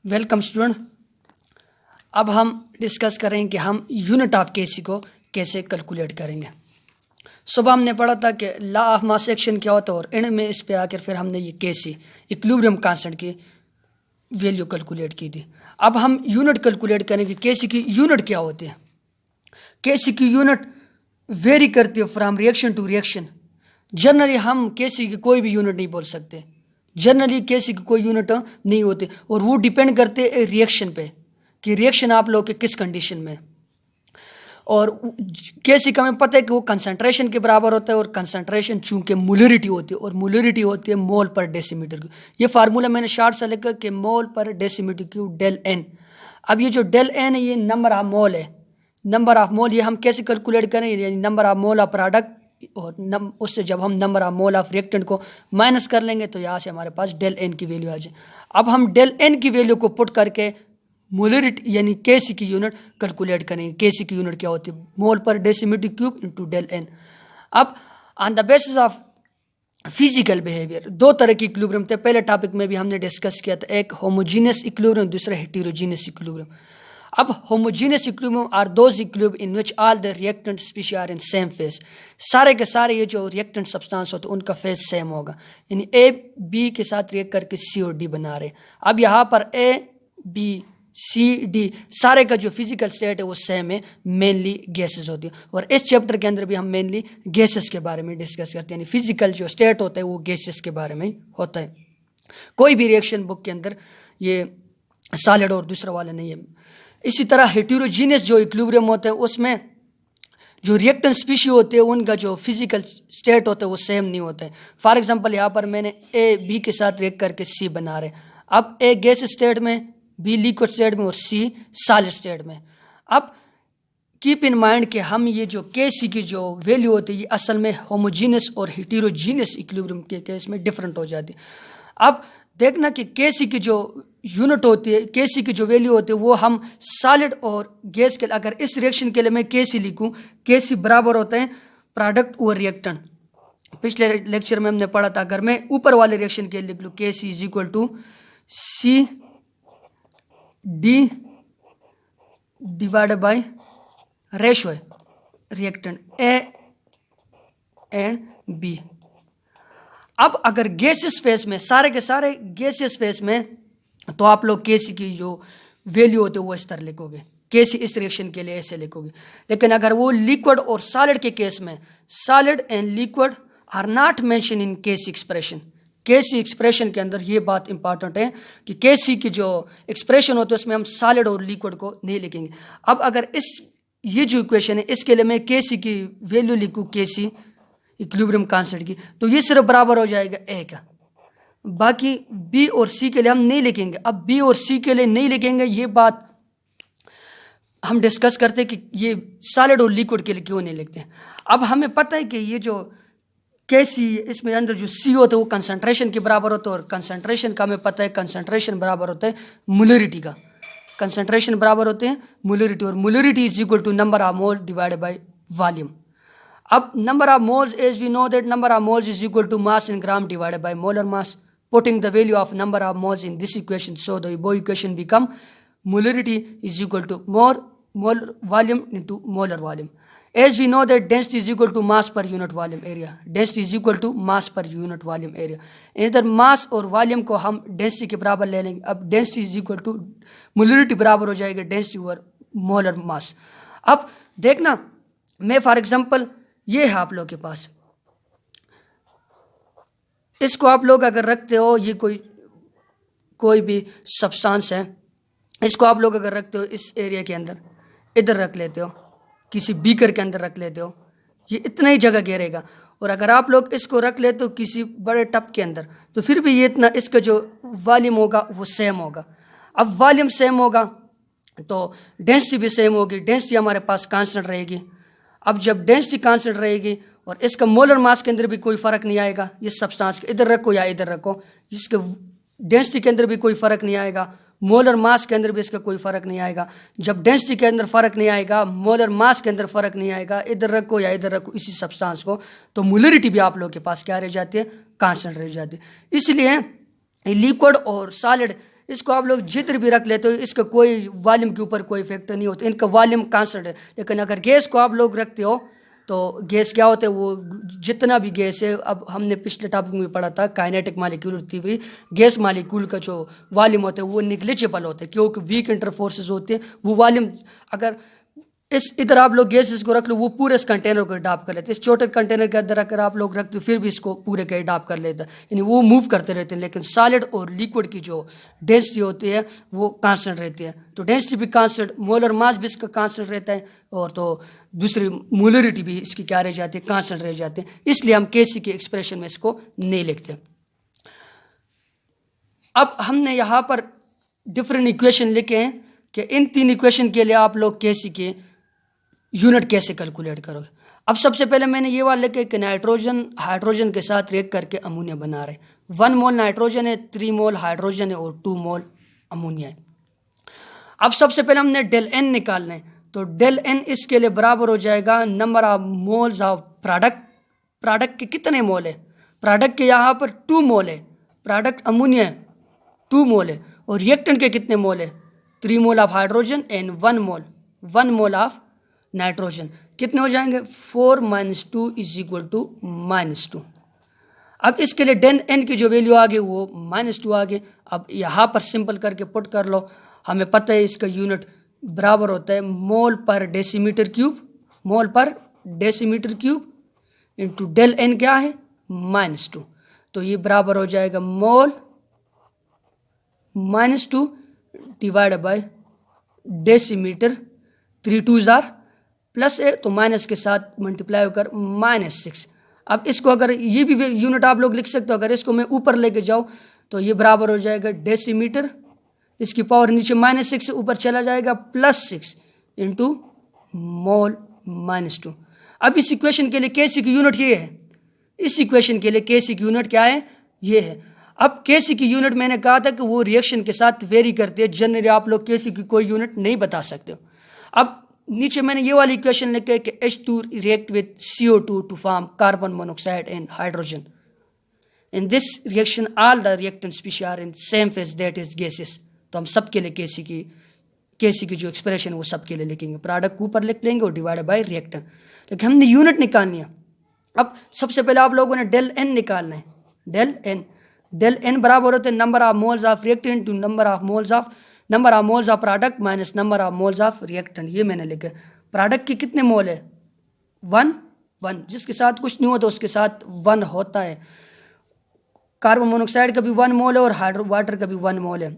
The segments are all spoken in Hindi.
Welcome student. अब हम डिस्कस करेंगे कि हम यूनिट ऑफ केसी को कैसे कैलकुलेट करेंगे। सुबह हमने पढ़ा था कि लॉ ऑफ मास एक्शन क्या होता है और एंड में इस पे आकर फिर हमने ये केसी इक्विलिब्रियम कांस्टेंट की वैल्यू कैलकुलेट की थी। अब हम यूनिट कैलकुलेट करेंगे केसी की यूनिट क्या होती है। केसी की यूनिट वेरी करती है from reaction to reaction. Generally हम केसी की कोई भी यूनिट नहीं बोल सकते, जनरली केसी की कोई यूनिट नहीं होती और वो डिपेंड करते हैं रिएक्शन पे कि रिएक्शन आप लोग के किस कंडीशन में। और केसी का हमें पता है कि वो कंसंट्रेशन के बराबर होता है और कंसंट्रेशन चूंकि मोलरिटी होती है और मोलरिटी होती है मोल पर डेसीमीटर क्यूब। ये फार्मूला मैंने शार्ट से लिखा कि मोल पर डेसीमीटर क्यूब डेल एन। अब ये जो डेल एन है ये नंबर ऑफ मोल है, नंबर ऑफ मोल ये हम कैसे कैलकुलेट करें, यानी number of mole of product और उससे जब हम number of mole of reactant को माइनस कर लेंगे तो यहाँ से हमारे पास डेल एन की वैल्यू आ जाए। अब हम डेल एन की वैल्यू को पुट करके मोलरिटी यानी केसी की यूनिट कैलकुलेट करेंगे। केसी की यूनिट क्या होती है, मोल पर decimetre cube into del n. अब on the basis of physical behaviour दो तरह की इक्विलिब्रियम थे, पहले टॉपिक में भी हमने डिस्कस किया था, एक होमोजीनियस इक्विलिब्रियम, दूसरा हेटेरोजीनियस इक्विलिब्रियम। अब homogeneous equilibrium are those equilibrium in which all the reactant species are in same phase. सारे के सारे ये जो रिएक्टेंट सब्सटेंस होते हैं उनका फेज सेम होगा, यानी ए बी के साथ रिएक्ट करके सी और डी बना रहे। अब यहाँ पर ए बी सी डी सारे का जो फिजिकल स्टेट है वो सेम है, मेनली गैसेस होती है। और इस चैप्टर के अंदर भी हम मेनली गैसेस के बारे में डिस्कस करते हैं, यानी फिजिकल जो स्टेट होता है वो गैसेस के बारे में ही होता है। कोई भी रिएक्शन बुक के अंदर ये सॉलिड और दूसरा वाला नहीं है। इसी तरह हेटेरोजीनियस जो इक्विलिब्रियम होता है उसमें जो रिएक्टेंट स्पीशीज होते हैं उनका जो फिजिकल स्टेट होता है वो सेम नहीं होता है। फॉर एग्जांपल यहाँ पर मैंने ए बी के साथ रिएक्ट करके सी बना रहे, अब ए गैस स्टेट में, बी लिक्विड स्टेट में और सी सॉलिड स्टेट में। अब कीप इन माइंड कि हम ये जो केसी की जो वैल्यू होती है ये असल में होमोजीनियस और हेटेरोजीनियस इक्विलिब्रियम के केस में डिफरेंट हो जाती है। अब देखना कि केसी की जो यूनिट होती है, केसी की जो वैल्यू होती है वो हम सॉलिड और गैस के, अगर इस रिएक्शन के लिए मैं केसी लिखूं, केसी बराबर होता है प्रोडक्ट और रिएक्टेंट। पिछले लेक्चर में हमने पढ़ा था, अगर मैं ऊपर वाले रिएक्शन के लिए लिख लूँ KC is equal to C D divided by ratio है रिएक्टेंट ए एंड बी। अब अगर गैसियस फेज में, सारे के सारे गैसियस फेज में, तो आप लोग केसी की जो वैल्यू होती है वो इस तरह लिखोगे, केसी इस रिएक्शन के लिए ऐसे लिखोगे। लेकिन अगर वो लिक्विड और सॉलिड के केस में, solid and liquid are not mention in KC expression. KC expression के अंदर ये बात इंपॉर्टेंट है कि केसी की जो एक्सप्रेशन होती है उसमें हम सॉलिड और लिक्विड को नहीं लिखेंगे। अब अगर ये जो इक्वेशन है इसके लिए मैं केसी की वैल्यू लिखूँ, केसी इक्विलिब्रियम कांस्टेंट की, तो ये सिर्फ बराबर हो जाएगा ए का। बाकी बी और सी के लिए हम नहीं लिखेंगे। अब बी और सी के लिए नहीं लिखेंगे, ये बात हम डिस्कस करते हैं कि ये सॉलिड और लिक्विड के लिए क्यों नहीं लिखते। अब हमें पता है कि ये जो केसी इसमें अंदर जो सी होता है वो कंसंट्रेशन के बराबर होता है और कंसंट्रेशन का हमें पता है कंसंट्रेशन बराबर होता है मोलरिटी का। कंसंट्रेशन बराबर होते हैं मोलरिटी और molarity is equal to number of mole divided by volume. अब number of moles, as we know that number of moles is equal to mass in gram divided by molar mass. Putting the value of number of moles in this equation, so the above equation become molarity is equal to molar volume into molar volume. As we know that density is equal to mass per unit volume area. Density is equal to mass per unit volume area. इधर mass और volume को हम density के बराबर ले लेंगे। अब density is equal to molarity बराबर हो जाएगा density over molar mass। अब देखना, मैं फॉर एग्जाम्पल ये है आप लोग के पास, इसको आप लोग अगर रखते हो, ये कोई भी सब्सटेंस है, इसको आप लोग अगर रखते हो इस एरिया के अंदर, इधर रख लेते हो, किसी बीकर के अंदर रख लेते हो, ये इतना ही जगह घेरेगा। और अगर आप लोग इसको रख लेते हो किसी बड़े टब के अंदर, तो फिर भी ये इतना, इसका जो वॉल्यूम होगा वो सेम होगा। अब वॉल्यूम सेम होगा तो डेंसिटी भी सेम होगी, डेंसिटी हमारे पास कांस्टेंट रहेगी। अब जब डेंसिटी कांस्टेंट रहेगी और इसका मोलर मास के अंदर भी कोई फर्क नहीं आएगा, ये सब्सटेंस के इधर रखो या इधर रखो, इसके डेंसिटी के अंदर भी कोई फर्क नहीं आएगा, मोलर मास के अंदर भी इसका कोई फर्क नहीं आएगा। जब डेंसिटी के अंदर फर्क नहीं आएगा, मोलर मास के अंदर फर्क नहीं आएगा, इधर रखो या इधर रखो इसी सब्सटेंस को, तो मोलरिटी भी आप लोग के पास क्या रह जाती है, कांस्टेंट रह जाती है। इसलिए लिक्विड और सॉलिड इसको आप लोग जिधर भी रख लेते हो, इसका कोई वॉल्यूम के ऊपर कोई इफेक्ट नहीं होता, इनका वॉल्यूम कांस्टेंट है। लेकिन अगर गैस को आप लोग रखते हो तो गैस क्या होता है, वो जितना भी गैस है, अब हमने पिछले टॉपिक में पढ़ा था kinetic molecule theory, gas molecule का जो वॉल्यूम होता है वो निग्लिजिबल होता है, क्योंकि वीक इंटरफोर्सेस होते हैं। वो वॉल्यूम अगर इधर आप लोग गैसेस को रख लो, वो पूरे इस कंटेनर को अडॉप्ट कर लेते हैं। इस छोटे कंटेनर के अंदर अगर आप लोग रखते हो फिर भी इसको पूरे का अडॉप्ट कर लेता है, यानी वो मूव करते रहते हैं। लेकिन सॉलिड और लिक्विड की जो डेंसिटी होती है वो कांस्टेंट रहती है। तो डेंसिटी भी कांस्टेंट, मोलर मास भी इसका कांस्टेंट रहता है, और तो दूसरी मोलरिटी भी इसकी क्या रह जाती है, कांस्टेंट रह जाती है। इसलिए हम केसी के एक्सप्रेशन में इसको नहीं लिखते। अब हमने यहाँ पर डिफरेंट इक्वेशन लिखे हैं कि इन 3 इक्वेशन के लिए आप लोग केसी के यूनिट कैसे कैलकुलेट करोगे। अब सबसे पहले मैंने ये वाला लिखा कि नाइट्रोजन हाइड्रोजन के साथ रिएक्ट करके अमोनिया बना रहे। 1 मोल नाइट्रोजन है, 3 मोल हाइड्रोजन है और 2 मोल अमोनिया है। अब सबसे पहले हमने डेल एन निकालना है, तो डेल एन इसके लिए बराबर हो जाएगा number of moles of product के कितने मोल है, प्रोडक्ट के यहाँ पर 2 मोल है, प्रोडक्ट अमोनिया 2 मोल है, और रिएक्टेंट के कितने मोल है, 3 mole of hydrogen and 1 mole of nitrogen. कितने हो जाएंगे, 4 - 2 = -2। अब इसके लिए डेन एन की जो वैल्यू आ गई वो -2 आ गई। अब यहाँ पर सिंपल करके पुट कर लो, हमें पता है इसका यूनिट बराबर होता है मोल पर decimetre cube into del n क्या है, -2। तो ये बराबर हो जाएगा मोल -2 डिवाइड बाय डेसीमीटर, 3 2 जार प्लस है तो माइनस के साथ मल्टीप्लाई होकर -6। अब इसको अगर ये भी यूनिट आप लोग लिख सकते हो, अगर इसको मैं ऊपर लेके जाऊँ तो ये बराबर हो जाएगा डेसीमीटर, इसकी पावर नीचे -6 से ऊपर चला जाएगा +6 इंटू मोल -2। अब इस इक्वेशन के लिए केसी की यूनिट ये है, इस इक्वेशन के लिए केसी की यूनिट क्या है, ये है। अब केसी की यूनिट मैंने कहा था कि वो रिएक्शन के साथ वेरी करती है, जनरली आप लोग केसी की कोई यूनिट नहीं बता सकते हो। अब नीचे मैंने ये वाली इक्वेशन लिखा है कि H2 react with CO2 to form carbon monoxide and hydrogen. In this reaction, all the reactant species are in same phase, that is gases. तो हम सबके लिए केसी की जो एक्सप्रेशन वो सबके लिए लिखेंगे, प्रोडक्ट को ऊपर लिख लेंगे और डिवाइड बाय रिएक्टेंट। लेकिन हमने यूनिट निकालनी है। अब सबसे पहले आप लोगों ने डेल एन निकालना है। डेल एन बराबर होते हैं number of moles of reactant to number of moles of product minus number of moles of reactant. ये मैंने लिखा। प्रोडक्ट के कितने मोल है, 1 जिसके साथ कुछ नहीं होता उसके साथ 1 होता है। कार्बन मोनोऑक्साइड का भी 1 मोल है और वाटर का भी 1 मोल है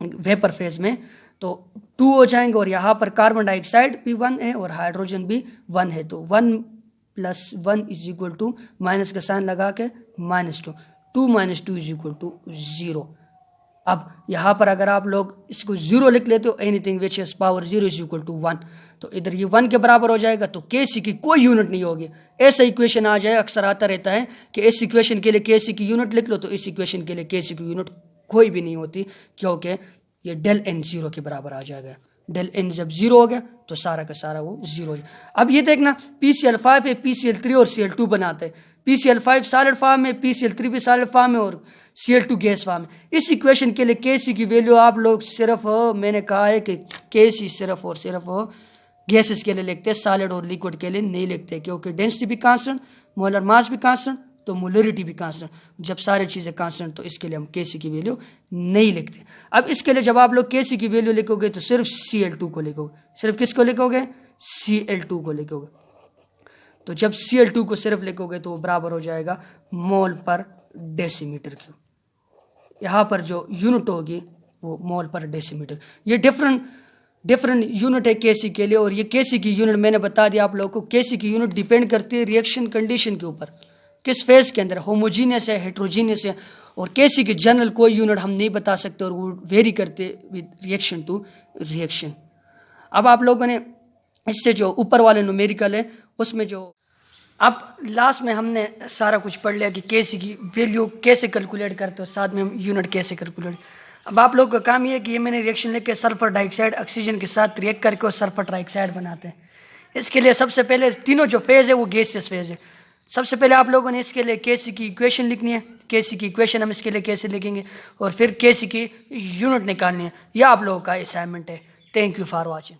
वेपर फेज में, तो 2 हो जाएंगे। और यहाँ पर कार्बन डाइऑक्साइड भी 1 है और हाइड्रोजन भी 1 है, तो 1 + 1 = माइनस का साइन लगा के -2, 2 - 2 = 0। अब यहाँ पर अगर आप लोग इसको 0 लिख लेते हो, एनीथिंग विच इज पावर 0 = 1, तो इधर ये 1 के बराबर हो जाएगा, तो केसी की कोई यूनिट नहीं होगी। ऐसा इक्वेशन आ जाए, अक्सर आता रहता है कि इस इक्वेशन के लिए केसी की यूनिट लिख लो, तो इस इक्वेशन के लिए केसी की यूनिट कोई भी नहीं होती, क्योंकि ये डेल एन 0 के बराबर आ जाएगा। डेल एन जब 0 हो गया तो सारा का सारा वो 0 हो जाए। अब ये देखना, PCl5 है, PCl3 और Cl2 बनाते हैं। PCl5 सॉलिड फॉर्म में, PCl3 भी सॉलिड फॉर्म में और Cl2 गैस फॉर्म में। इस इक्वेशन के लिए केसी की वैल्यू आप लोग सिर्फ, मैंने कहा है कि केसी सिर्फ और सिर्फ गैसेस के लिए लिखते हैं, सॉलिड और लिक्विड के लिए नहीं लिखते, क्योंकि डेंसिटी भी कांस्टेंट, मोलर मास भी कांस्टेंट, तो मोलरिटी भी कांस्टेंट। जब सारी चीज़ें कांस्टेंट तो इसके लिए हम केसी की वैल्यू नहीं लिखते। अब इसके लिए जब आप लोग केसी की वैल्यू लिखोगे तो सिर्फ Cl2 को लिखोगे। सिर्फ किसको लिखोगे, Cl2 को लिखोगे। तो जब Cl2 को सिर्फ लिखोगे तो वो बराबर हो जाएगा मोल पर डेसीमीटर क्यूब। यहाँ पर जो यूनिट होगी वो मोल पर डेसीमीटर। ये डिफरेंट यूनिट है केसी के लिए, और ये केसी की यूनिट मैंने बता दिया आप लोगों को। केसी की यूनिट डिपेंड करती है रिएक्शन कंडीशन के ऊपर, किस फेज के अंदर, होमोजीनियस है, हेट्रोजीनियस है। और केसी की जनरल कोई यूनिट हम नहीं बता सकते, और वो वेरी करते विद रिएक्शन टू रिएक्शन। अब आप लोगों ने इससे जो ऊपर वाले न्यूमेरिकल है उसमें जो, अब लास्ट में हमने सारा कुछ पढ़ लिया कि केसी की वैल्यू कैसे कैलकुलेट करते हो, साथ में हम यूनिट कैसे कैलकुलेट। अब आप लोग का काम ये है कि ये मैंने रिएक्शन लेके सल्फर डाइऑक्साइड ऑक्सीजन के साथ रिएक्ट करके और सल्फर ट्राइऑक्साइड बनाते हैं। इसके लिए सबसे पहले तीनों जो फेज है वो गैसियस फेज है। सबसे पहले आप लोगों ने इसके लिए केसी की इक्वेशन लिखनी है। केसी की इक्वेशन हम इसके लिए कैसे लिखेंगे और फिर केसी की यूनिट निकालनी है। यह आप लोगों का असाइनमेंट है। Thank you for watching.